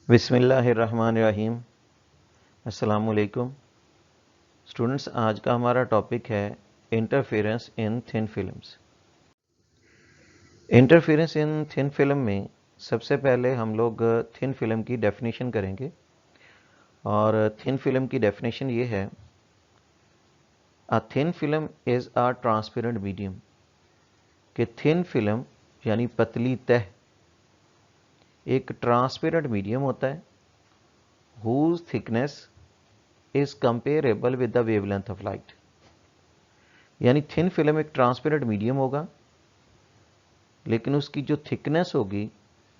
बिस्मिल्लाहिर्रहमानिर्रहीम। अस्सलामुअलैकुम स्टूडेंट्स, आज का हमारा टॉपिक है इंटरफेरेंस इन थिन फिल्म्स। इंटरफेरेंस इन थिन फिल्म में सबसे पहले हम लोग थिन फिल्म की डेफिनेशन करेंगे और थिन फिल्म की डेफिनेशन ये है, a thin film is a transparent medium. कि थिन फिल्म यानी पतली तह एक ट्रांसपेरेंट मीडियम होता है whose thickness is comparable with the wavelength of light। यानी थिन फिल्म एक ट्रांसपेरेंट मीडियम होगा लेकिन उसकी जो थिकनेस होगी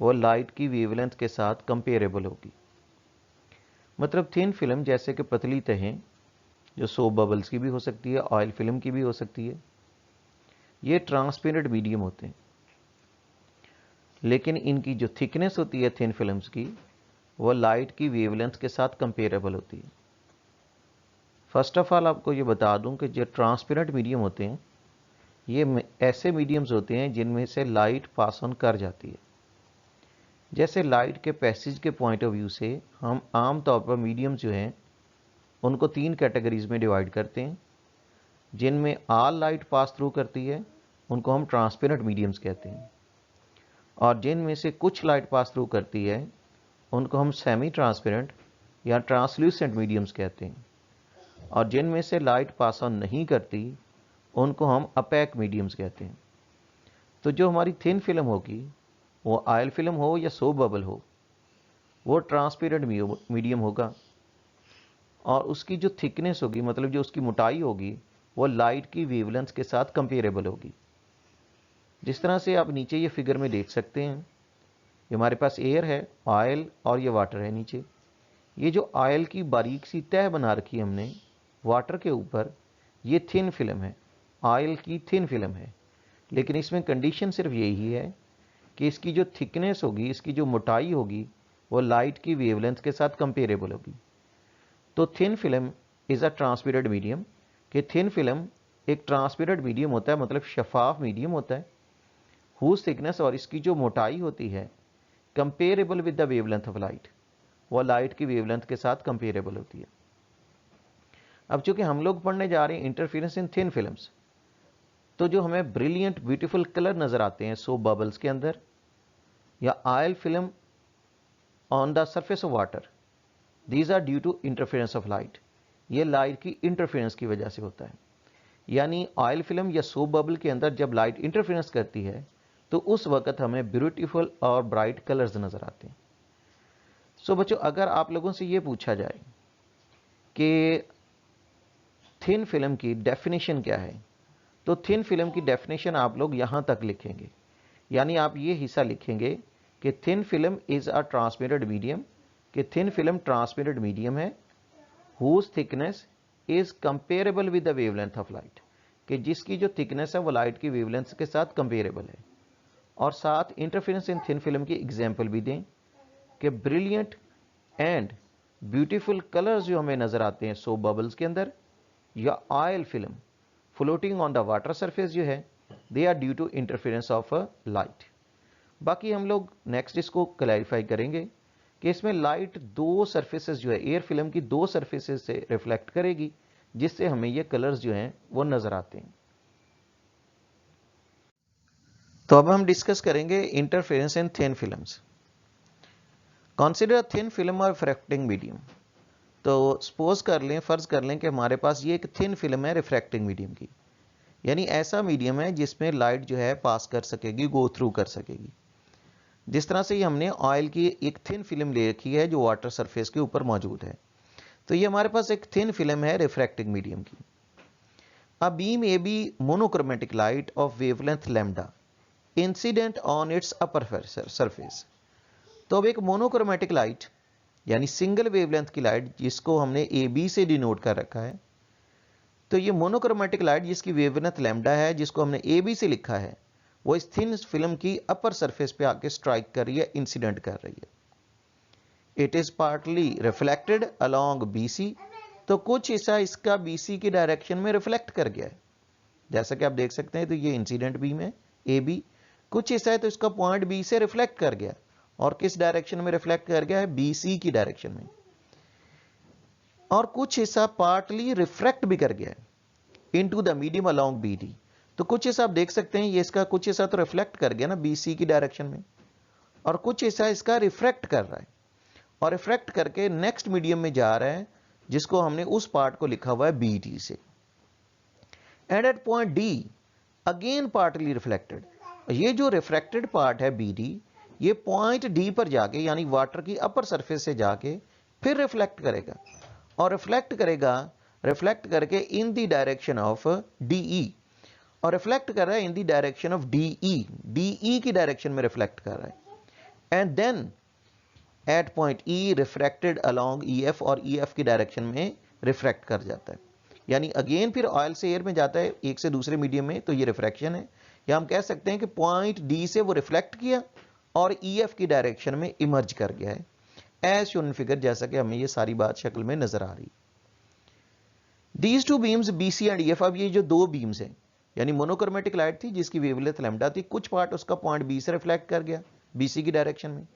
वो लाइट की वेवलेंथ के साथ कंपेरेबल होगी। मतलब थिन फिल्म जैसे कि पतली तहें जो सोप बबल्स की भी हो सकती है, ऑयल फिल्म की भी हो सकती है, ये ट्रांसपेरेंट मीडियम होते हैं लेकिन इनकी जो थिकनेस होती है थिन फिल्म्स की वो लाइट की वेवलेंथ के साथ कंपेरेबल होती है। फर्स्ट ऑफ ऑल आपको ये बता दूं कि जो ट्रांसपेरेंट मीडियम होते हैं ये ऐसे मीडियम्स होते हैं जिनमें से लाइट पास ऑन कर जाती है। जैसे लाइट के पैसेज के पॉइंट ऑफ व्यू से हम आम तौर पर मीडियम्स जो हैं उनको तीन कैटेगरीज में डिवाइड करते हैं। जिनमें ऑल लाइट पास थ्रू करती है उनको हम ट्रांसपेरेंट मीडियम्स कहते हैं, और जिनमें से कुछ लाइट पास थ्रू करती है उनको हम सेमी ट्रांसपेरेंट या ट्रांसल्यूसेंट मीडियम्स कहते हैं, और जिनमें से लाइट पास ऑन नहीं करती उनको हम अपेक मीडियम्स कहते हैं। तो जो हमारी थिन फिल्म होगी वो ऑयल फिल्म हो या सोप बबल हो वो ट्रांसपेरेंट मीडियम होगा, और उसकी जो थिकनेस होगी मतलब जो उसकी मोटाई होगी वो लाइट की वेवलेंथ के साथ कंपेरेबल होगी। जिस तरह से आप नीचे ये फिगर में देख सकते हैं, ये हमारे पास एयर है, ऑयल और ये वाटर है नीचे। ये जो ऑयल की बारीक सी तह बना रखी है हमने वाटर के ऊपर, ये थिन फिल्म है, ऑयल की थिन फिल्म है। लेकिन इसमें कंडीशन सिर्फ यही है कि इसकी जो थिकनेस होगी, इसकी जो मोटाई होगी वो लाइट की वेवलेंथ के साथ कंपेरेबल होगी। तो thin film is a transparent medium. कि थिन फिल्म एक ट्रांसपेरेंट मीडियम होता है, मतलब शफाफ मीडियम होता है, हुज थिकनेस और इसकी जो मोटाई होती है comparable with the wavelength of light, वो लाइट की वेवलेंथ के साथ कंपेरेबल होती है। अब चूंकि हम लोग पढ़ने जा रहे हैं इंटरफेरेंस इन थिन फिल्म्स, तो जो हमें ब्रिलियंट ब्यूटीफुल कलर नजर आते हैं सोप बबल्स के अंदर या oil film on the surface of water, these are due to interference of light. ये लाइट की इंटरफेरेंस की वजह से होता है। यानी ऑयल फिल्म या सोप बबल के अंदर जब लाइट इंटरफेरेंस करती है तो उस वक्त हमें ब्यूटीफुल और ब्राइट कलर्स नजर आते हैं। सो बच्चों, अगर आप लोगों से ये पूछा जाए कि थिन फिल्म की डेफिनेशन क्या है, तो थिन फिल्म की डेफिनेशन आप लोग यहां तक लिखेंगे। यानी आप ये हिस्सा लिखेंगे कि thin film is a transparent medium. कि थिन फिल्म ट्रांसपेरेंट मीडियम है whose thickness is comparable with the wavelength of light. कि जिसकी जो थिकनेस है वो लाइट की वेवलेंथ के साथ कंपेरेबल है। और साथ इंटरफेरेंस इन थिन फिल्म की एग्जांपल भी दें कि ब्रिलियंट एंड ब्यूटीफुल कलर्स जो हमें नजर आते हैं सोप बबल्स के अंदर या oil film floating on the water surface जो है, they are due to interference of light. बाकी हम लोग नेक्स्ट इसको क्लैरिफाई करेंगे कि इसमें लाइट दो सरफेसेस जो है एयर फिल्म की दो सरफेसेस से रिफ्लेक्ट करेगी जिससे हमें ये कलर्स जो हैं वो नजर आते हैं। तो अब हम डिस्कस करेंगे इंटरफेरेंस इन thin films. Consider thin film और रिफ्रैक्टिंग मीडियम। तो सपोज कर लें, फर्ज कर लें कि हमारे पास ये एक थिन फिल्म है रिफ्रैक्टिंग मीडियम की, यानी ऐसा मीडियम है जिसमें लाइट जो है पास कर सकेगी, गो थ्रू कर सकेगी। जिस तरह से हमने ऑयल की एक थिन फिल्म ले रखी है जो वाटर सरफेस के ऊपर मौजूद है, तो ये हमारे पास एक थिन फिल्म है रिफ्रैक्टिंग मीडियम की। A beam A B monochromatic light of wavelength lambda incident on its upper surface. तो अब एक मोनोक्रोमेटिक लाइट यानी सिंगल वेवलेंथ की लाइट जिसको हमने ए बी से डिनोट कर रखा है, तो ये मोनोक्रोमेटिक लाइट जिसकी वेवलेंथ लैम्डा है, जिसको हमने ए बी से लिखा है, वो इस थिन फिल्म की अपर सरफेस पे आके स्ट्राइक कर रही है, इंसिडेंट कर रही है। It is partly reflected along BC. तो कुछ हिस्सा इसका बीसी की डायरेक्शन में रिफ्लेक्ट कर गया है, जैसा कि आप देख सकते हैं। तो ये इंसिडेंट बीम है ए बी, कुछ हिस्सा है तो इसका पॉइंट बी से रिफ्लेक्ट कर गया और किस डायरेक्शन में रिफ्लेक्ट कर गया है, BC की डायरेक्शन में, और कुछ हिस्सा पार्टली रिफ्रैक्ट भी कर गया है into the medium along BD। तो कुछ हिस्सा आप देख सकते हैं, ये इसका कुछ हिस्सा तो रिफ्लेक्ट कर गया ना BC की डायरेक्शन में, और कुछ हिस्सा इसका रिफ्रैक्ट कर रहा है, और रिफ्रैक्ट करके नेक्स्ट मीडियम में जा रहा है, जिसको हमने उस पार्ट को लिखा हुआ है BD से। And at point D again partly reflected. ये जो रिफ्रैक्टेड पार्ट है BD, ये पॉइंट D पर जाके, यानी वाटर की अपर सरफेस से जाके फिर रिफ्लेक्ट करेगा, और रिफ्लेक्ट करके in the direction of DE, और रिफ्लेक्ट कर रहा है in the direction of DE की डायरेक्शन में रिफ्लेक्ट कर रहा है। And then at point E refracted along EF, और EF की डायरेक्शन में रिफ्रैक्ट कर जाता है, यानी अगेन फिर ऑयल से एयर में जाता है एक से दूसरे मीडियम में, तो ये रिफ्रैक्शन है। या हम कह सकते हैं कि पॉइंट D से वो रिफ्लेक्ट किया और EF की डायरेक्शन में इमर्ज कर गया है, एज शोन फिगर, जैसा कि हमें ये सारी बात शक्ल में नजर आ रही। These two beams BC and EF, अब ये जो दो बीम्स हैं, यानी मोनोक्रोमेटिक लाइट थी जिसकी वेवलेंथ लैम्डा थी, कुछ पार्ट उसका पॉइंट B से रिफ्लेक्ट कर गया BC की डायरेक्शन में,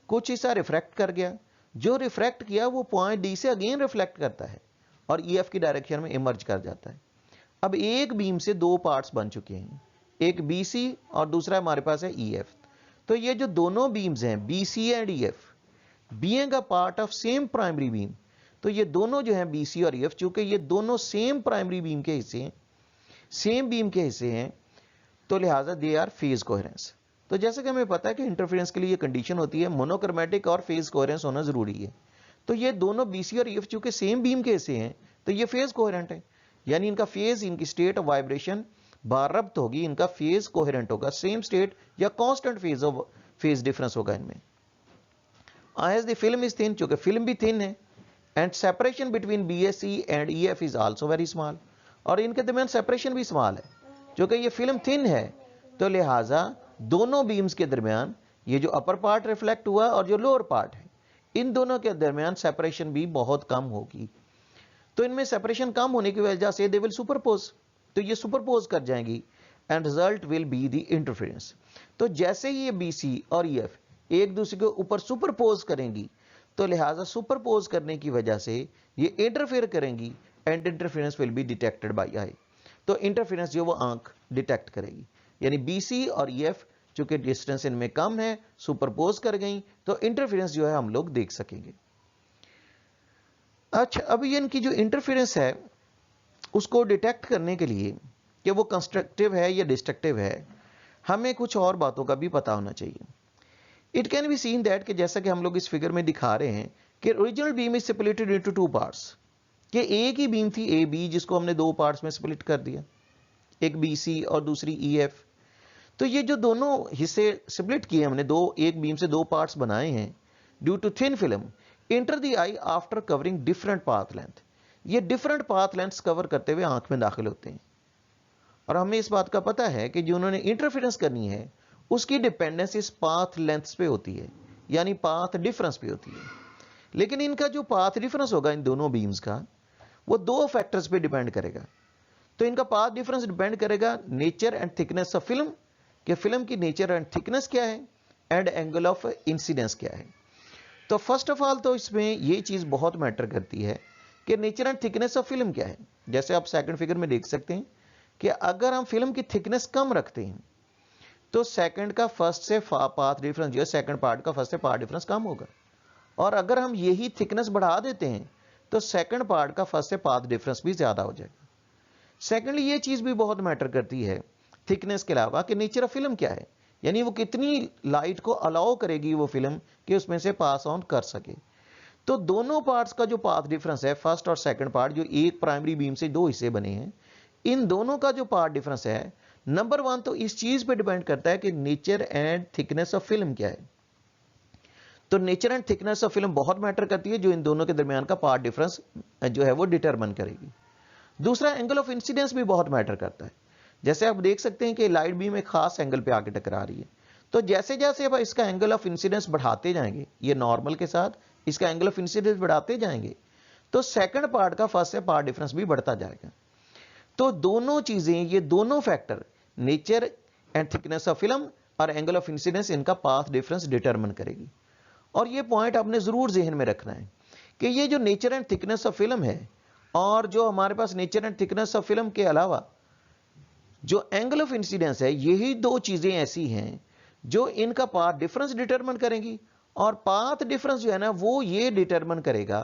कुछ हिस्सा रिफ्रैक्ट कर गया, जो रिफ्रैक्ट किया वो पॉइंट D से अगेन रिफ्लेक्ट करता है और EF की डायरेक्शन में इमर्ज कर जाता है। अब एक बीम से दो पार्ट्स बन चुके हैं, एक BC और दूसरा हमारे पास है EF। तो ये जो दोनों बीम्स हैं BC and EF, being a part of same primary beam, तो ये दोनों जो हैं BC और EF, चूंकि ये दोनों सेम प्राइमरी बीम के हिस्से हैं, सेम बीम के हिस्से हैं, तो लिहाजा दे आर फेज कोहेरेंस। तो जैसे कि हमें पता है कि इंटरफेरेंस के लिए कंडीशन होती है मोनोक्रोमेटिक और फेज कोहेरेंस होना जरूरी है। तो ये दोनों BC और EF चूंकि सेम बीम के हिस्से हैं, तो ये फेज कोहेरेंट है, यानी इनका फेज, इनकी स्टेट ऑफ वाइब्रेशन बारब्त होगी, इनका फेज कोहेरेंट होगा, सेम स्टेट या कांस्टेंट फेज डिफरेंस होगा इनमें। As the film is thin, चूंकि फिल्म भी थिन है, and separation between BSE and EF is also very small, और इनके दरमियान सेपरेशन भी स्मॉल है। चूंकि ये फिल्म थिन है, तो लिहाजा दोनों बीम्स के दरमियान ये जो अपर पार्ट रिफ्लेक्ट हुआ और जो लोअर पार्ट है, इन दोनों के दरमियान सेपरेशन भी बहुत कम होगी। तो इनमें सेपरेशन कम होने की वजह से दे विल सुपरपोज, तो ये सुपरपोज कर जाएंगी, and result will be the interference. तो जैसे ही ये BC और EF एक दूसरे के ऊपर सुपरपोज करेंगी, तो लिहाजा सुपरपोज करने की वजह से ये इंटरफेयर करेंगी, and interference will be detected by eye. तो इंटरफेरेंस जो वो आंख डिटेक्ट करेगी, यानी BC और EF चूंकि डिस्टेंस इनमें कम है, सुपरपोज कर गई, तो इंटरफेरेंस जो है हम लोग देख सकेंगे। अच्छा, अब ये इनकी जो इंटरफेरेंस है उसको डिटेक्ट करने के लिए कि वो कंस्ट्रक्टिव है या डिस्ट्रक्टिव है, हमें कुछ और बातों का भी पता होना चाहिए। It can be seen that कि जैसा कि हम लोग इस फिगर में दिखा रहे हैं कि original beam is splitted into two parts, कि एक ही बीम थी AB जिसको हमने दो पार्ट्स में स्प्लिट कर दिया, एक BC और दूसरी EF। तो ये जो दोनों हिस्से स्प्लिट किए हमने, दो एक बीम से दो पार्ट्स बनाए हैं, due to thin film enter the eye after covering different path length, ये डिफरेंट पाथ लेंथ्स कवर करते हुए आंख में दाखिल होते हैं। और हमें इस बात का पता है कि जो उन्होंने इंटरफेरेंस करनी है उसकी डिपेंडेंस इस पाथ लेंथ्स पे होती है, यानी पाथ डिफरेंस पे होती है। लेकिन इनका जो पाथ डिफरेंस होगा इन दोनों बीम्स का, वो दो फैक्टर्स पे डिपेंड करेगा। तो इनका पाथ डिफरेंस डिपेंड करेगा nature and thickness of film, कि फिल्म की नेचर एंड थिकनेस क्या है, एंड एंगल ऑफ इंसिडेंस क्या है। तो फर्स्ट ऑफ ऑल तो इसमें ये चीज बहुत मैटर करती है कि nature and thickness of film क्या है। जैसे आप सेकंड फिगर में देख सकते हैं कि अगर हम फिल्म की थिकनेस कम रखते हैं, तो सेकंड का फर्स्ट से पाथ डिफरेंस जो है, सेकंड पार्ट का फर्स्ट से पाथ डिफरेंस कम होगा। और अगर हम यही थिकनेस बढ़ा देते हैं, तो सेकंड पार्ट का फर्स्ट से पाथ डिफरेंस भी ज्यादा हो जाएगा। सेकंडली ये चीज भी बहुत मैटर करती है थिकनेस के अलावा कि नेचर ऑफ फिल्म क्या है, यानी वो कितनी लाइट को अलाउ करेगी वो फिल्म कि उसमें से पास ऑन कर सके। तो दोनों पार्ट्स का जो पाथ डिफरेंस है, फर्स्ट और सेकंड पार्ट, जो एक प्राइमरी बीम से दो हिस्से बने हैं, इन दोनों का जो पाथ डिफरेंस है, नंबर वन तो इस चीज पे डिपेंड करता है कि nature and thickness of film क्या है। तो nature and thickness of film बहुत मैटर करती है, जो इन दोनों के दरमियान का पाथ डिफरेंस जो है वो डिटरमिन करेगी। दूसरा, एंगल ऑफ इंसिडेंस भी बहुत मैटर करता है। जैसे आप देख सकते हैं कि लाइट बीम एक खास एंगल पे आके टकरा रही है, तो जैसे जैसे अब इसका एंगल ऑफ इंसिडेंस बढ़ाते जाएंगे, ये नॉर्मल के साथ इसका एंगल ऑफ इंसिडेंस बढ़ाते जाएंगे, तो सेकंड पार्ट का फर्स्ट से पार्ट डिफरेंस भी बढ़ता जाएगा। तो दोनों चीजें, ये दोनों factor, nature and thickness of film और एंगल ऑफ इंसिडेंस इनका पाथ डिफरेंस डिटरमिन करेगी। और ये पॉइंट आपने जरूर जहन में रखना है कि ये जो nature and thickness of film है और जो हमारे पास nature and thickness of film के अलावा जो एंगल ऑफ इंसिडेंस है, यही दो चीजें ऐसी हैं जो इनका पाथ डिफरेंस डिटरमिन करेंगी। और पाथ डिफरेंस जो है ना, वो ये डिटरमिन करेगा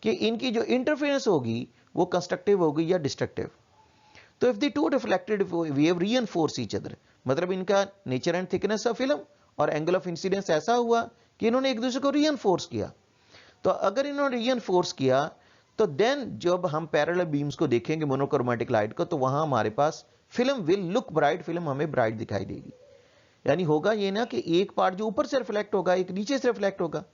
कि इनकी जो इंटरफेरेंस होगी वो कंस्ट्रक्टिव होगी या डिस्ट्रक्टिव। तो if the two reflected wave reinforce each other, मतलब इनका nature and thickness of film और एंगल ऑफ इंसिडेंस ऐसा हुआ कि इन्होंने एक दूसरे को रीइंफोर्स किया। तो अगर इन्होंने रीइंफोर्स किया तो देन जब हम पैरेलल बीम्स को देखेंगे मोनोक्रोमेटिक लाइट को, तो वहां हमारे पास film will look bright, film हमें ब्राइट दिखाई देगी। यानी होगा ये ना कि एक पार्ट जो ऊपर से रिफ्लेक्ट होगा, एक नीचे से रिफ्लेक्ट होगा।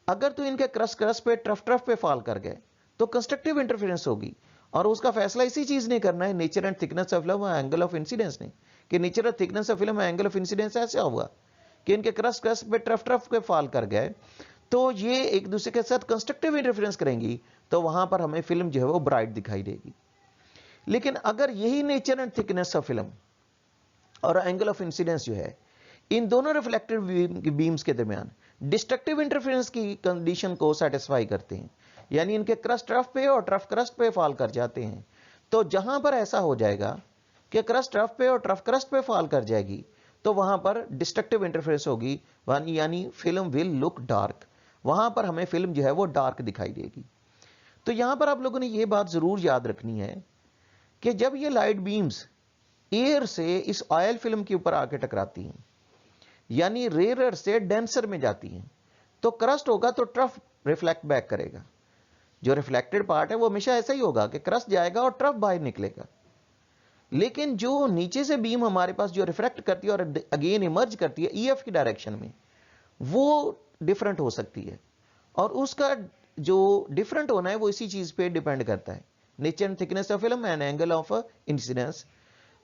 अगर तो इनके क्रस्ट पे ट्रफ पे फॉल कर गए तो कंस्ट्रक्टिव इंटरफेरेंस होगी। और उसका फैसला इसी चीज ने करना है, nature and thickness of film और एंगल ऑफ इंसिडेंस ने, कि नेचर और थिकनेस ऑफ फिल्म और एंगल ऑफ इंसिडेंस ऐसा हुआ कि इनके क्रस्ट पे ट्रफ पे फॉल कर गए तो ये एक दूसरे के साथ कंस्ट्रक्टिव इंटरफेरेंस करेंगी, तो वहां पर हमें फिल्म जो है वो ब्राइट दिखाई देगी। लेकिन अगर यही nature and thickness of film और एंगल ऑफ इंसिडेंस जो है इन दोनों रिफ्लेक्टेड बीम्स के दरमियान डिस्ट्रक्टिव इंटरफेरेंस की कंडीशन को सेटिस्फाई करते हैं, यानी इनके क्रस्ट ट्रफ पे और ट्रफ क्रस्ट पे फॉल कर जाते हैं, तो जहां पर ऐसा हो जाएगा कि क्रस्ट ट्रफ पे और ट्रफ क्रस्ट पे फॉल कर जाएगी तो वहां पर डिस्ट्रक्टिव इंटरफेरेंस होगी, यानी फिल्म विल लुक डार्क। वहां पर हमें फिल्म जो है वो डार्क दिखाई देगी। तो यहां पर आप लोगों ने ये बात जरूर याद रखनी है कि जब ये लाइट बीम्स एयर से इस ऑयल फिल्म के ऊपर आके टकराती हैं, यानी रेयर से डेंसर में जाती हैं, तो क्रस्ट होगा तो ट्रफ रिफ्लेक्ट बैक करेगा। जो रिफ्लेक्टेड पार्ट है वो हमेशा ऐसा ही होगा कि क्रस्ट जाएगा और ट्रफ बाहर निकलेगा। लेकिन जो नीचे से बीम हमारे पास जो रिफ्लेक्ट करती है और अगेन इमर्ज करती है ईएफ की डायरेक्शन में, वो डिफरेंट हो सकती है। और उसका जो डिफरेंट होना है वो इसी चीज पे डिपेंड करता है, nature and thickness of film and angle of incidence.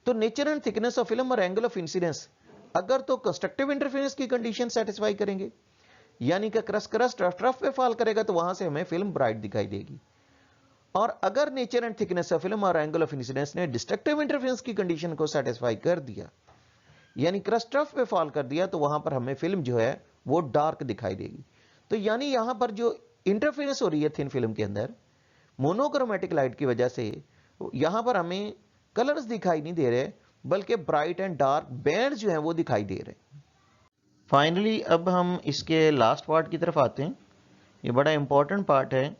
तो nature and thickness of film और एंगल ऑफ इंसिडेंस अगर तो कंस्ट्रक्टिव इंटरफेरेंस की कंडीशन सेटिस्फाई करेंगे, यानी कि क्रस्ट ट्रफ पे फॉल करेगा तो वहां से हमें फिल्म ब्राइट दिखाई देगी। और अगर nature and thickness of film और एंगल ऑफ इंसिडेंस ने डिस्ट्रक्टिव इंटरफेरेंस की कंडीशन को सेटिस्फाई कर दिया, यानी क्रस्ट ट्रफ पे फॉल कर दिया, तो वहां पर हमें फिल्म जो है वो डार्क दिखाई देगी। तो यानी यहां पर जो इंटरफेरेंस हो रही है थिन फिल्म के अंदर मोनोक्रोमेटिक लाइट की वजह से, यहां पर हमें कलर्स दिखाई नहीं दे रहे बल्कि ब्राइट एंड डार्क बैंड जो है वो दिखाई दे रहे। फाइनली अब हम इसके लास्ट पार्ट की तरफ आते हैं। ये बड़ा इंपॉर्टेंट पार्ट है,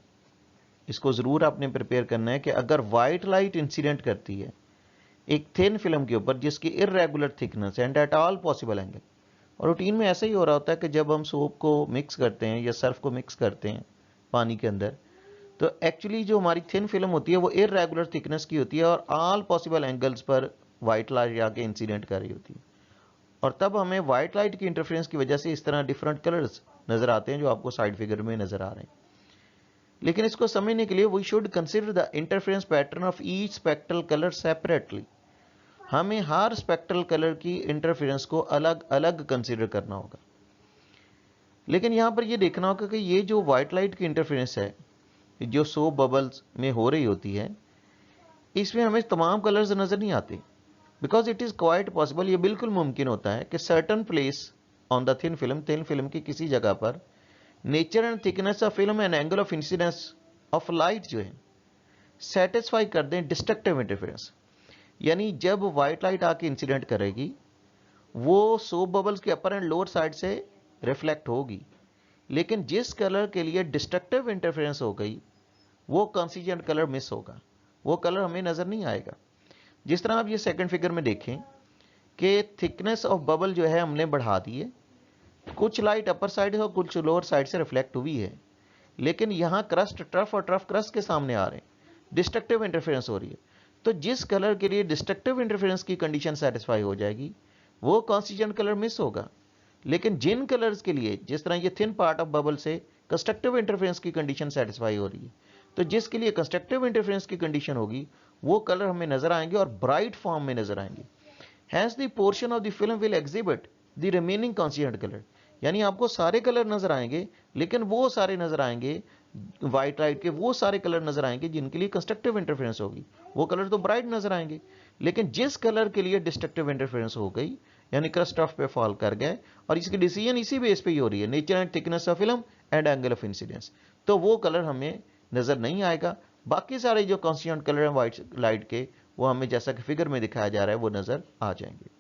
इसको जरूर आपने प्रिपेयर करना है कि अगर वाइट लाइट इंसिडेंट करती है एक थिन फिल्म के ऊपर जिसकी irregular thickness and at all possible angle, और रूटीन में ऐसा ही हो रहा होता है कि जब हम सोप को मिक्स करते हैं या सर्फ को मिक्स करते हैं पानी के अंदर, तो एक्चुअली जो हमारी थिन फिल्म होती है वो इरेगुलर थिकनेस की होती है और ऑल पॉसिबल एंगल्स पर वाइट लाइट आके इंसिडेंट कर रही होती है। और तब हमें वाइट लाइट की इंटरफेरेंस की वजह से इस तरह डिफरेंट कलर्स नजर आते हैं जो आपको साइड फिगर में नजर आ रहे हैं। लेकिन इसको समझने के लिए we should consider the interference pattern of each spectral colour separately. हमें हर स्पेक्ट्रल कलर की इंटरफेरेंस को अलग अलग कंसिडर करना होगा। लेकिन यहां पर यह देखना होगा कि ये जो व्हाइट लाइट की इंटरफेरेंस है जो सोप बबल्स में हो रही होती है, इसमें हमें तमाम कलर्स नजर नहीं आते, because it is quite possible, ये बिल्कुल मुमकिन होता है कि certain place on the thin film की किसी जगह पर nature and thickness of film and angle of incidence of light जो है सेटिस्फाई कर दें डिस्ट्रक्टिव इंटरफेरेंस। यानी जब व्हाइट लाइट आके इंसिडेंट करेगी वो सोप बबल्स के अपर एंड लोअर साइड से रिफ्लेक्ट होगी, लेकिन जिस कलर के लिए डिस्ट्रक्टिव इंटरफेरेंस हो गई वो कंसिस्टेंट कलर मिस होगा, वो कलर हमें नजर नहीं आएगा। जिस तरह आप ये सेकंड फिगर में देखें कि थिकनेस ऑफ बबल जो है हमने बढ़ा दी है, कुछ लाइट अपर साइड और कुछ लोअर साइड से रिफ्लेक्ट हुई है, लेकिन यहां क्रस्ट ट्रफ और ट्रफ क्रस्ट के सामने आ रहे हैं, डिस्ट्रक्टिव इंटरफेरेंस हो रही है। तो जिस कलर के लिए डिस्ट्रक्टिव इंटरफेरेंस की कंडीशन सेटिस्फाई हो जाएगी वो कंसिस्टेंट कलर मिस होगा। लेकिन जिन कलर्स के लिए, जिस तरह ये थिन पार्ट ऑफ बबल से कंस्ट्रक्टिव इंटरफेरेंस की कंडीशन सेटिस्फाई हो रही है, तो जिसके लिए कंस्ट्रक्टिव इंटरफेरेंस की कंडीशन होगी वो कलर हमें नजर आएंगे और ब्राइट फॉर्म में नजर आएंगे। Hence the portion of the film will exhibit the remaining consistent colour, यानी आपको सारे कलर नजर आएंगे, लेकिन वो सारे नजर आएंगे व्हाइट लाइट के, वो सारे कलर नजर आएंगे जिनके लिए कंस्ट्रक्टिव इंटरफेरेंस होगी, वो कलर तो ब्राइट नजर आएंगे। लेकिन जिस कलर के लिए डिस्ट्रक्टिव इंटरफेरेंस हो गई यानी क्रस्ट ऑफ पे फॉल कर गए, और इसकी डिसीजन इसी बेस पे ही हो रही है, nature and thickness of film and angle of incidence. तो वो कलर हमें नजर नहीं आएगा। बाकी सारे जो कॉन्स्टिट्यूएंट कलर हैं व्हाइट लाइट के, वो हमें जैसा कि फिगर में दिखाया जा रहा है वो नजर आ जाएंगे।